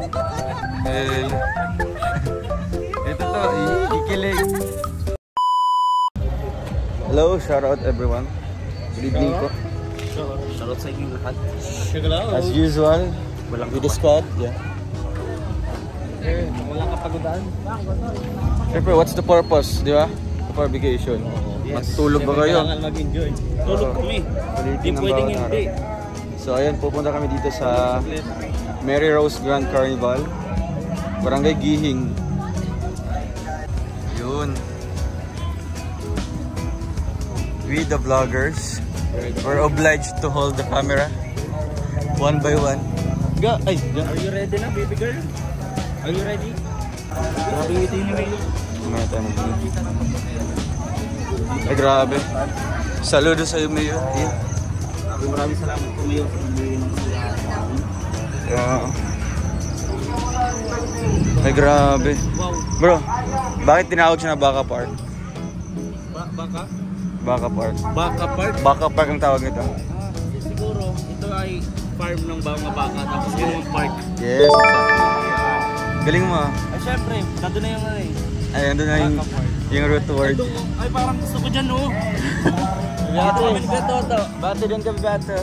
Ito to, ikikilig. Hello, shout out everyone. Good evening po. Shout out sa inyo lahat. As usual, with the squad. Yeah. Walang kapagodaan. Siyempre, what's the purpose, di ba? For vacation. Yes. Matulog ba kayo? Kailangan mag-enjoy. Tulog kami. Hindi pwedeng hindi. So ayan, pupunta kami dito sa Mary Rose Grand Carnival, Barangay Gihing. Yun. We the vloggers, we're obliged to hold the camera one by one. Are you ready na, baby girl? Are you ready? Grabe ito yung email. May tayo mag-video. Ay grabe. Saludo sa iyo, Mayor. Yeah. Maraming salamat po, Mayor. Ay grabe. Bro, bakit tinawag siya na Baka Park? Baka? Baka Park. Baka Park? Baka Park ang tawag nito. Siguro, ito ay farm ng mga baka, tapos yung park. Yes, exactly. Galing mo ah. Ay, syempre, nandun na yung ano eh. Ay, nandun na yung route to work. Ay, parang gusto ko dyan, oh. Gato kami ni Gato. Bato din kami Gato.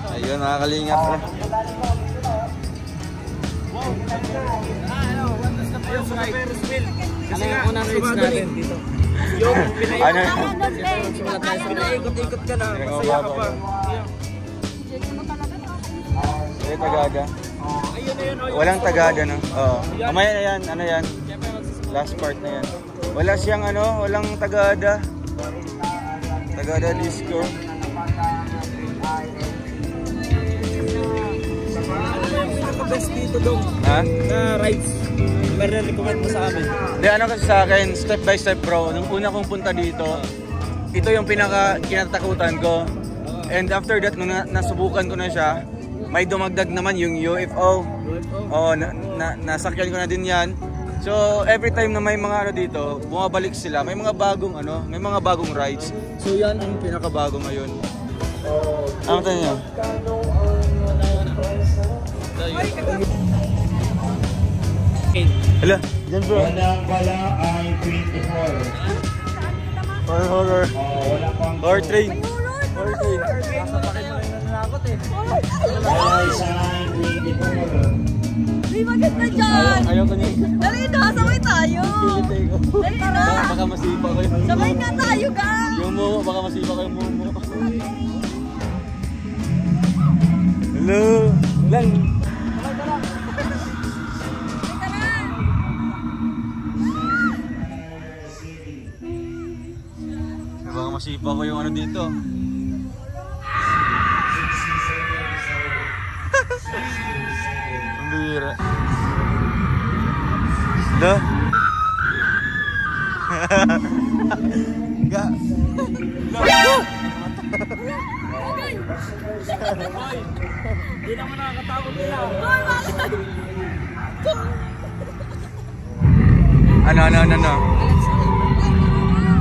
Ayun, nakakalingap na. Ano yung unang reach natin dito? Yung pinaikot-ikot ka na, masaya ka pa. Ay, Tagada. Walang Tagada, no? Oo. Mamaya na yan, ano yan? Last part na yan. Wala siyang ano, walang Tagada. Tagada disco. Ano yung pinaka-best dito dong? Ha? Na rides. Meron recommend mo sa amin. Hindi, ano kasi sa akin, step by step bro. Nung una kong punta dito, ito yung pinaka kinatakutan ko. And after that, nung nasubukan ko na siya, may dumagdag naman yung UFO. Oo, nasakyan ko na din yan. So, every time na may mga ano dito, bumabalik sila, may mga bagong ano, may mga bagong rides. So, yan ang pinakabago ngayon. Ano tayo niyo? Hala, dyan bro. Walang wala ay 24. Horror. Horror train. Horror train. Wala isa ay 24. Ay, maganda dyan! Ayaw ko niya. Dali na, sabay tayo! Dali na! Baka masipa ko yung Sabay nga tayo, ga! yung mumo, baka masipa ko yung mumo. Hello! Lang! Baka masipa ko yung ano dito. Ang bira. Hello? Ga. Hindi naman nakakatakot nila. Ano?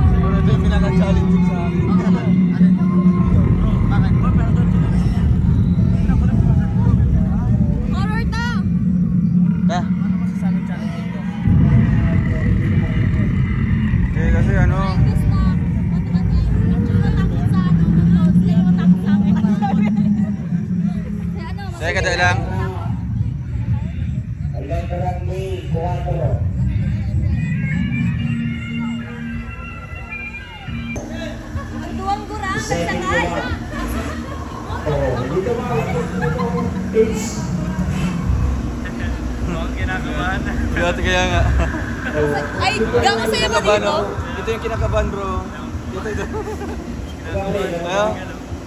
Siguro ito yung pinaka-challenging sa akin. Horror to! Ta? Eh kasi ano, saya kada lang. Hanggang barangay 4. Duwang gurang, nagsakay! Dito ba? It's Mukhang kinakabahan. Dati kaya nga. Ay, gawin sa'yo ba dito? Ito yung kinakabahan bro. Ito. Ayan.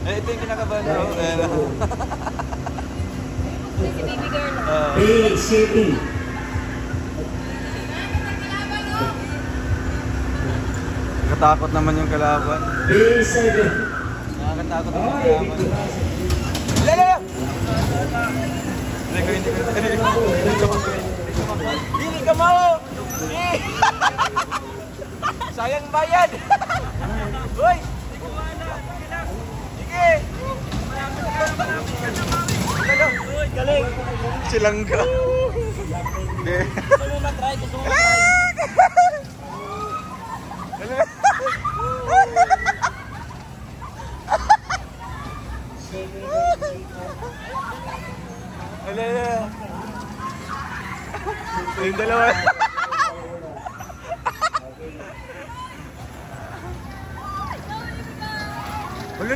Eh, ito yung kinakabahan bro. Ayan. Si baby girl. B-City. Nakatakot naman yung kalaban. B7. Nakakatakot naman yung kalaban. Lala! Hindi ko. Dili ka mo! Sayang bayad! Hoy! Sige! Galing! Silangga. Gusto mo matry? Gusto mo matry? Wala. Yung dalawa. Wala.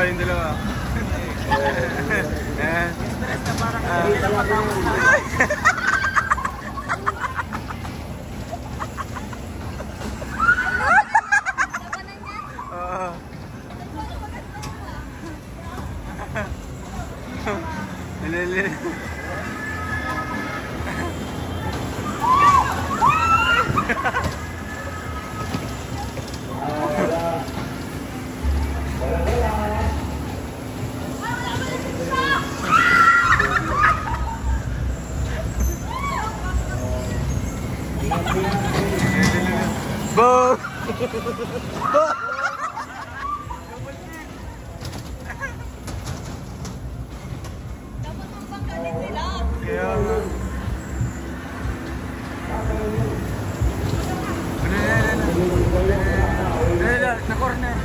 Yung dalawa. Bo! Dapat magpangkalit sila. Kaya na corner.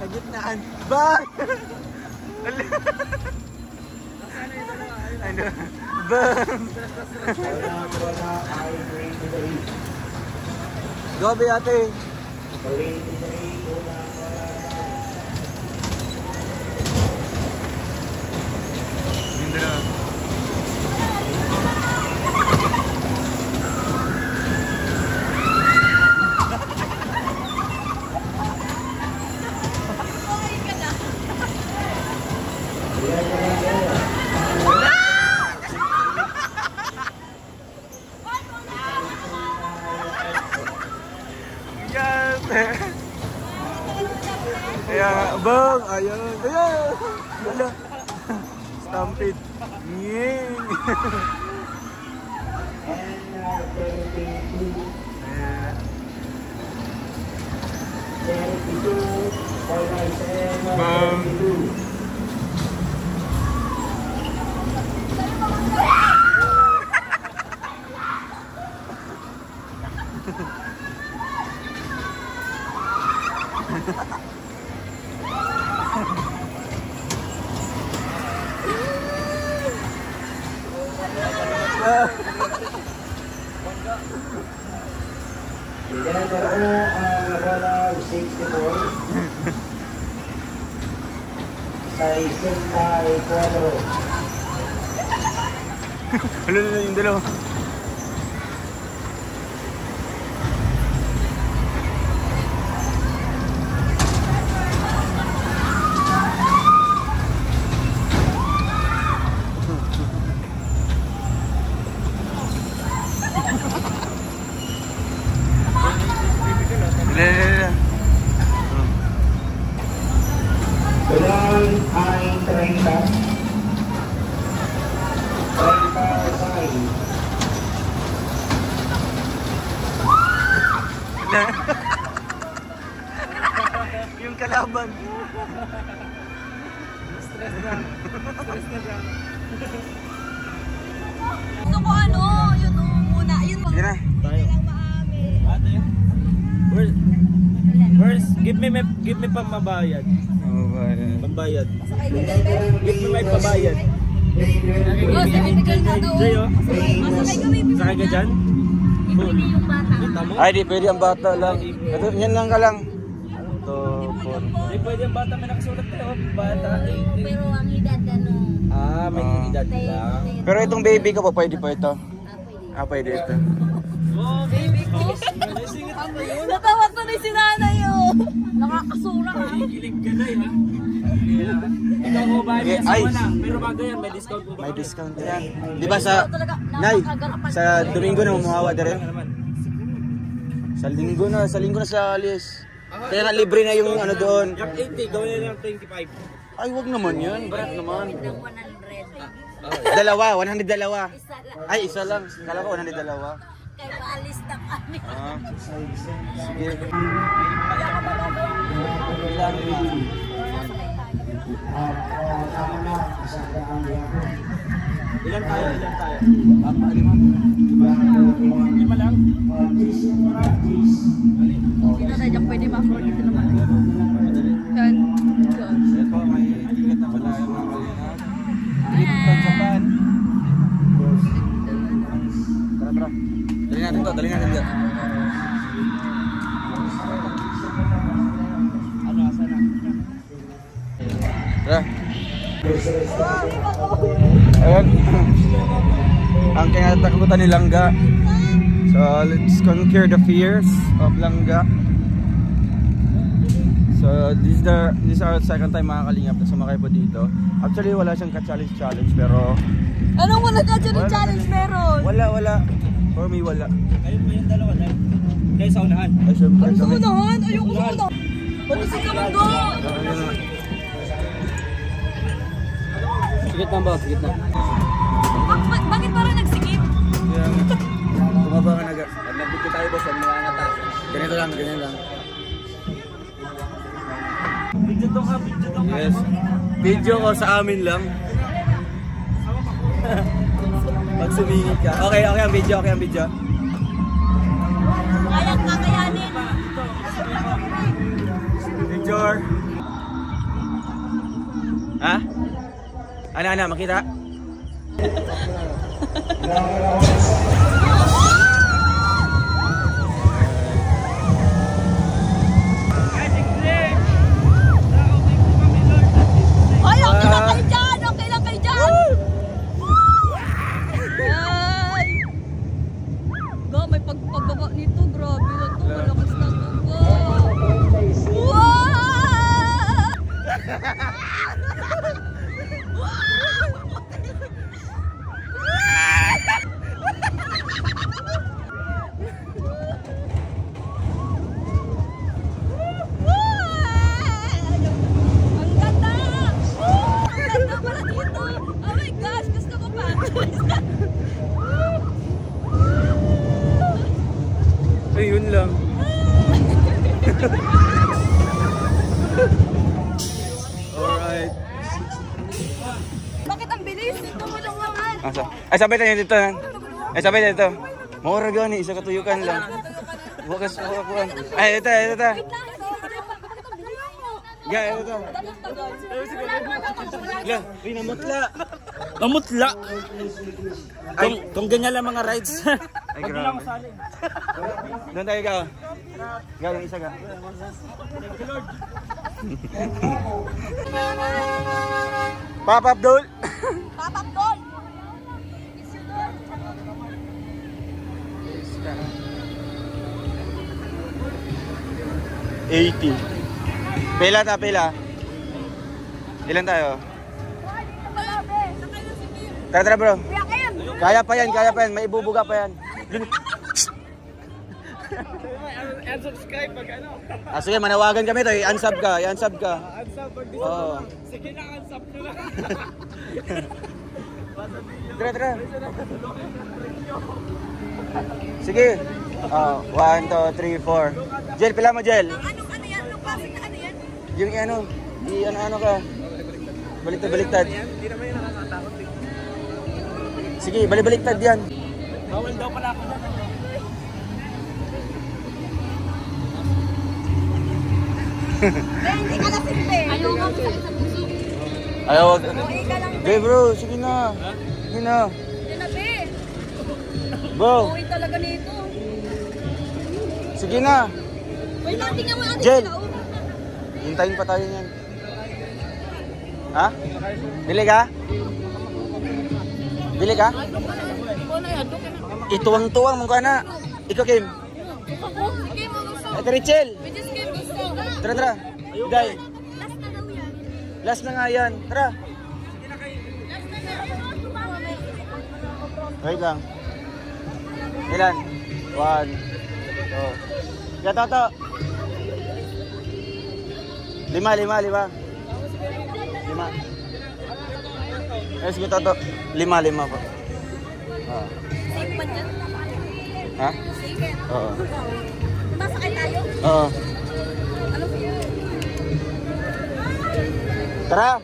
Nagitnaan. Bang! Ano? Bang! Gabi ate. Hindi na. Yes! Kaya, bang! Ayun! Ayun! Wala! Stampede! Nging! Bang! Letter O ang bola 64 sa 64. Wala na yung dalawa. Tulang ay 30. 30 Yung kalaban. Stress na siya. Gusto ko ano, yun muna. Yun Sige na. Tayo. lang maamin. Ate. Where's give me pamabayad. Pambayad. Sakay ka dyan, Ben? Give me may pabayad. Oh, si bibigyan na daw. Jay, oh. Masakay kami. Sakay ka dyan? Bibili yung bata. Kita mo? Ay, di pwede ang bata lang. Ito, yan lang ka lang. Ito, 4. Hindi pwede ang bata may nakasulat kayo. Bata. Pero ang edad ano. May edad lang. Pero itong baby ko po, pwede po ito. Pwede ito. Oh, baby ko. Natawa ko na si nanay oh. Nakakasura ha. Kilig ka na ha. Ikaw mo ba yan? Ay. Pero bago yan, may discount po ba? May discount yan. Di ba sa, Nay, sa Domingo na umuhawa na rin? Sa linggo na sa alis. Kaya nga libre na yung ano doon. Yung 80, gawin na lang 25. Ay, wag naman yan. Barat naman. Ng 100. Dalawa, 100 dalawa. Isa lang. Ay, isa lang. Kala ko 100 dalawa. Kay paalis na kami. Sige. Ilan tayo? Lima lang? Sino na dyan pwede ma-afford ito naman. Yan. Ito, may ticket na pala yung mga kalinap. Trip to Japan. Tara. Dali natin to. Asan na? Tara. Ayan. Ang kinatakutan ni Langga. So, let's conquer the fears of Langga. So, this is our second time mga kalingap na sumakay po dito. Actually, wala siyang ka-challenge pero... Anong wala ka dyan challenge meron? Wala. For me, wala. Kayo po yung dalawa dahil. Kayo sa unahan. Ay, syempre Ano sa kami. unahan? Ayoko sa unahan. Pag-isip ka man doon. Sigit na ba? Sigit na. Bakit parang nagsikip? Tumaba ka na. Nabit ko tayo boss, mga ngata. Ganito lang. Video to ka. Yes. Video ko sa amin lang. Pag sumingit ka. Okay ang video. Kayang kakayanin. Picture. Ha? Ana, makita? Ay, okay lang kayo dyan! Okay lang kayo dyan! Ay! Ga, may pagbaba nito. Grabe na to. Malakas na to. Wow! Ang ganda! Ang ganda pala dito! Oh my gosh! Gusto ko pa! Ayun lang. Alright. Bakit ang bilis? Ito mo lang naman! Ay, sabay tayo dito. Maura gani, isa katuyukan lang. Bukas ako. Ay, ito. Ito. Uy, namutla. Namutla! Kung ganyan lang mga rides. Ay, grabe. Doon tayo ka. Yung isa ka. Pop up, Dol. Papap doon! 80. Pila. Ilan tayo? Tara bro. Kaya pa yan. May ibubuga pa yan. Unsubscribe pag ano. Sige, manawagan kami to. I-unsub ka. Unsub pag Oo. sige na, unsub na lang. Tara. Sige. 1, 2, 3, 4. Jel, pila mo, Jel? Ano yan? Anong klaseng na ano yan? Yung ano ka. Baliktad. Hindi naman yung nakakatakot eh. Sige, baliktad yan. Bawal daw pala ako dyan. Hindi ka nasimbe. Ayaw nga mo sa puso. Ayaw. Okay ka lang. Be bro, sige na. Hindi na, be. Bro, Okay talaga nito. sige na. Wait lang, tingnan mo natin Jel. sila. Hintayin pa tayo niyan. Ha? Bili ka? Bili ka? Ituwang-tuwang mong ka na. Ikaw, Kim. Ito, Richel. Tara, tara. Day. Last na nga yan. Tara. Wait lang. Ilan? 1, 2. Kaya Toto. 5. Yes, sige Toto. 5 po. Safe ba dyan? Ha? Safe? Oo. Masakay tayo? Oo. Ano ba yun? Tara.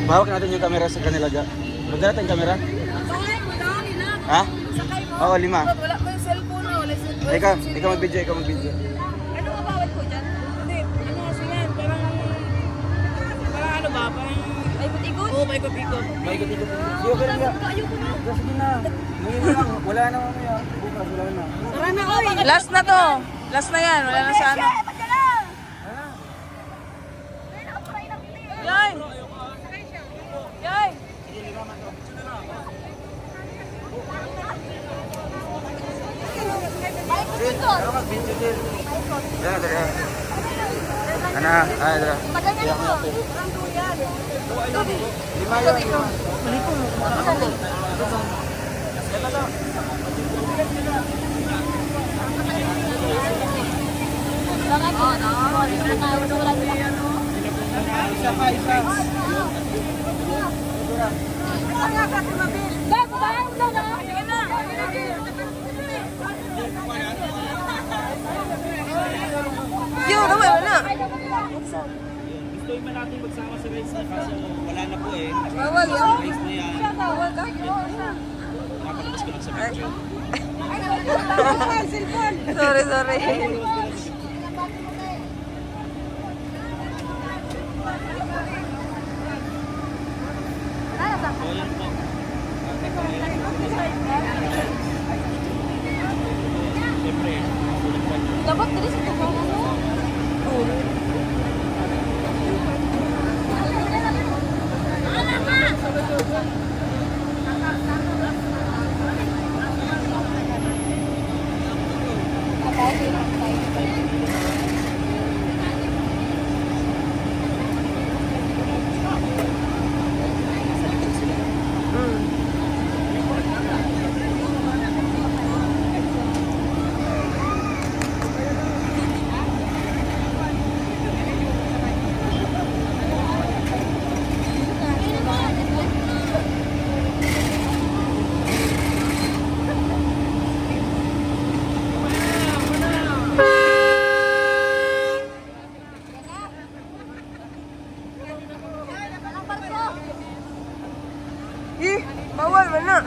Bahawak natin yung camera sa kanila ga. Magdala tayong camera? Sakay mo daw nila. Ha? Sakay mo. Oo, 5. Wala pa yung cellphone na. Wala yung cellphone. Ikaw mag-video, ikaw mag-video. Ano ang bawat ko dyan? Hindi, ano kasi yan, parang ano ba, parang Paikot-ikot? oo, paikot-ikot. Maikot-ikot. Sige, okay lang ga. Ayoko na. Sige na. Ngayon lang. Wala na mamaya. Bukas, wala na. Tara na, oy! Last na to! Last na yan, wala na sa ano. Yay! Yay! Ano mag-video din? Dala, dala. Ano? Ay, dala. Paganyan mo. 5 yun. Yun, naman, wala. Gusto yung natin magsama sa race na kaso wala na po eh. Bawal yun. Race na yan. Bawal ka? Nakapalabas ko lang sa video. Sorry, sorry. So yan po. Siyempre, Dapat dali sa tubangan mo. Bawal, wala.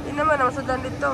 Hindi naman, namasadan dito.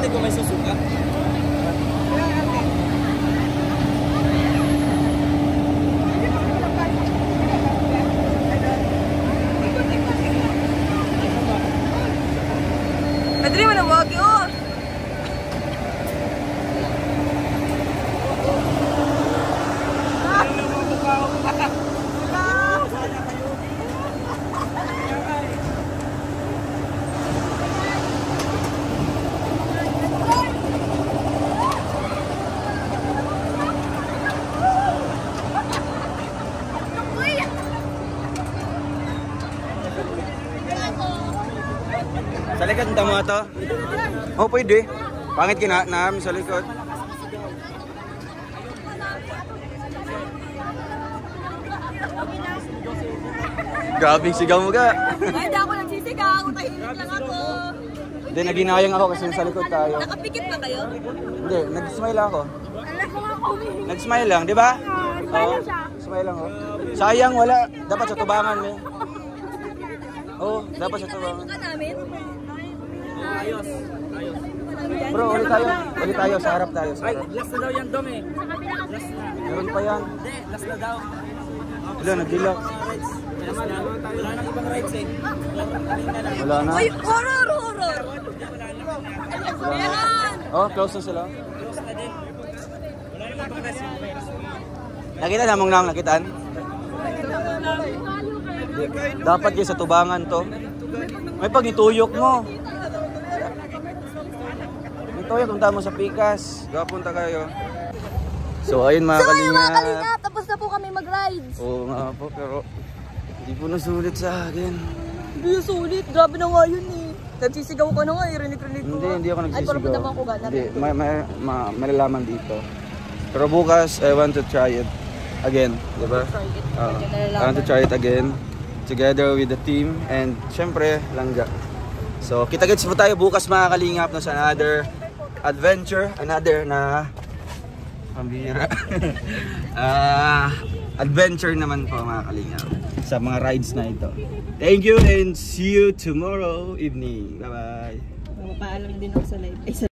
Importante kung may susuka. Madri mo na wag yun. Sa likod ng tama to? Oh, pwede. Pangit namin sa likod. Grabing sigaw mo ka. Ay, di ako nagsisigaw. Tahimik lang ako. Hindi, naginayang ako kasi sa likod tayo. Nakapikit ba kayo? Hindi, nag-smile ako. Alam ko nga ako. Nag-smile lang, di ba? Oo, smile lang ako. Sayang, wala. Dapat sa tubangan, eh. Oo, dapat sa tubangan. Ka namin? Ayos. Ayos. Bro, ulit tayo, sa harap tayo. Sa Ay, harap. last na daw yan, Dom eh. Last na. Meron pa yan. Hindi, last na daw. Wala, nag-relax. Last na. Wala nang ibang rides eh. Wala na. Uy, horror, horror. Meron. Oh, close na sila. Close na din. Wala nang ibang rides. Nakita namang nang nakitaan? Dapat kayo sa tubangan to. May pag-ituyok mo. Ituyok kung tama sa pikas. Gapunta kayo. So ayun mga kalingap. Tapos na po kami mag-rides. Oo nga po, pero hindi po nasulit sa akin. Hindi yung sulit. Grabe na nga yun eh. Nagsisigaw ka na nga eh. Rinig-rinig ko. Hindi ako Ay, nagsisigaw. parang naman ko gana. Hindi, malalaman dito. Pero bukas, I want to try it again, di ba? I want to try it again together with the team and syempre langga. So kita-kits po tayo bukas mga kalingap na sa another adventure, another na pambira. Adventure naman po mga kalingap sa mga rides na ito. Thank you and see you tomorrow evening. Bye bye. Paalam din ako sa live.